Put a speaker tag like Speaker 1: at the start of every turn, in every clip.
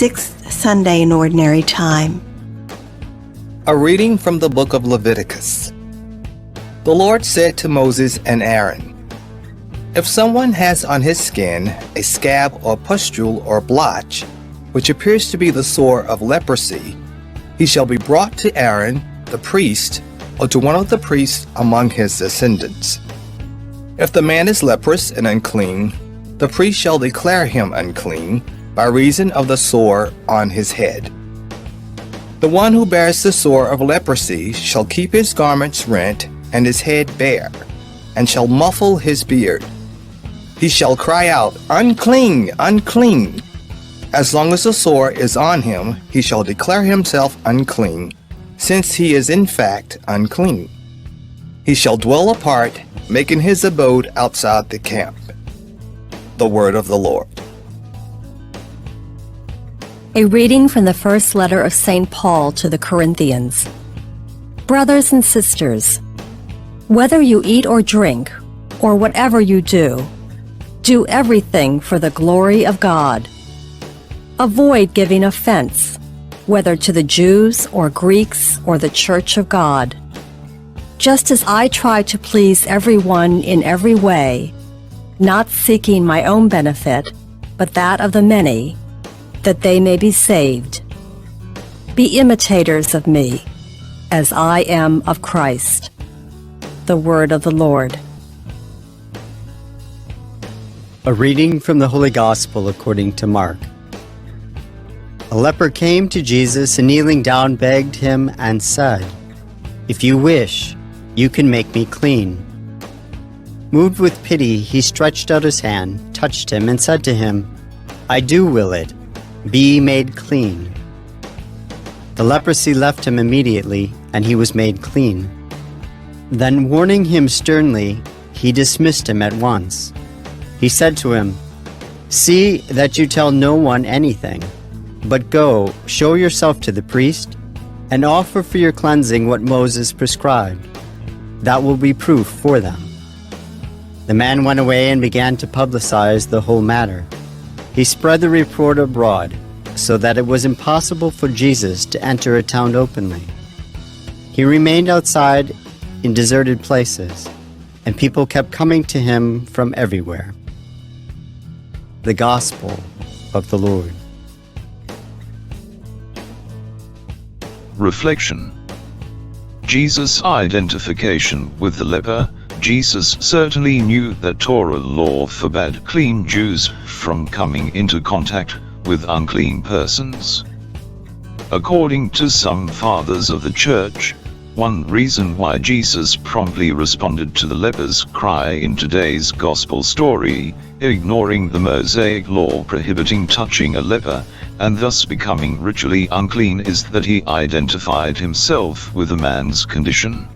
Speaker 1: sixth Sunday in Ordinary Time.
Speaker 2: A reading from the book of Leviticus. The Lord said to Moses and Aaron, "If someone has on his skin a scab or pustule or blotch, which appears to be the sore of leprosy, he shall be brought to Aaron, the priest, or to one of the priests among his descendants. If the man is leprous and unclean, the priest shall declare him unclean by reason of the sore on his head. The one who bears the sore of leprosy shall keep his garments rent and his head bare, and shall muffle his beard. He shall cry out, 'Unclean, unclean!' As long as the sore is on him, he shall declare himself unclean, since he is in fact unclean. He shall dwell apart, making his abode outside the camp." The word of the Lord.
Speaker 3: A reading from the first letter of St. Paul to the Corinthians. Brothers and sisters, whether you eat or drink, or whatever you do everything for the glory of God. Avoid giving offense, whether to the Jews or Greeks or the Church of God. Just as I try to please everyone in every way, not seeking my own benefit, but that of the many, that they may be saved. Be imitators of me, as I am of Christ. The word of the Lord.
Speaker 4: A reading from the Holy Gospel according to Mark. A leper came to Jesus and kneeling down begged him and said, "If you wish, you can make me clean." Moved with pity, he stretched out his hand, touched him, and said to him, "I do will it. Be made clean." The leprosy left him immediately, and he was made clean. Then, warning him sternly, he dismissed him at once. He said to him, "See that you tell no one anything, but go, show yourself to the priest, and offer for your cleansing what Moses prescribed. That will be proof for them." The man went away and began to publicize the whole matter. He spread the report abroad, so that it was impossible for Jesus to enter a town openly. He remained outside in deserted places, and people kept coming to him from everywhere. The Gospel of the Lord.
Speaker 5: Reflection. Jesus' identification with the leper. Jesus certainly knew that Torah law forbade clean Jews from coming into contact with unclean persons. According to some fathers of the Church, one reason why Jesus promptly responded to the leper's cry in today's Gospel story, ignoring the Mosaic law prohibiting touching a leper, and thus becoming ritually unclean, is that he identified himself with the man's condition.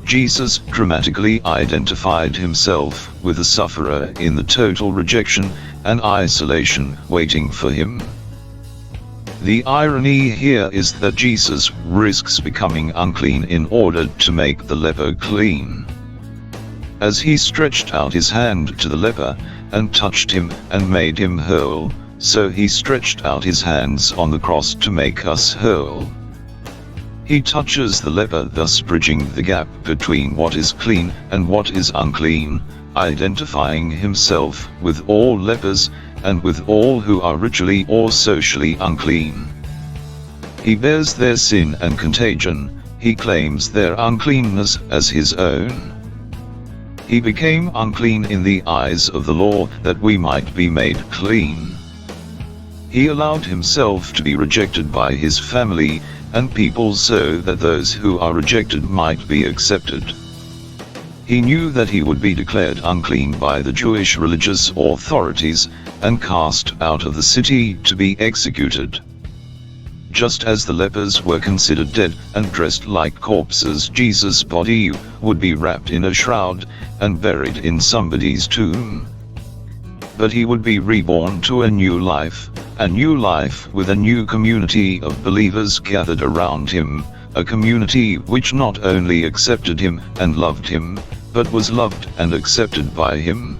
Speaker 5: Jesus dramatically identified himself with the sufferer in the total rejection and isolation waiting for him. The irony here is that Jesus risks becoming unclean in order to make the leper clean. As he stretched out his hand to the leper and touched him and made him whole, so he stretched out his hands on the cross to make us whole. He touches the leper, thus bridging the gap between what is clean and what is unclean, identifying himself with all lepers and with all who are ritually or socially unclean. He bears their sin and contagion. He claims their uncleanness as his own. He became unclean in the eyes of the law that we might be made clean. He allowed himself to be rejected by his family and people so that those who are rejected might be accepted. He knew that he would be declared unclean by the Jewish religious authorities and cast out of the city to be executed. Just as the lepers were considered dead and dressed like corpses, Jesus' body would be wrapped in a shroud and buried in somebody's tomb. But he would be reborn to a new life with a new community of believers gathered around him, a community which not only accepted him and loved him, but was loved and accepted by him.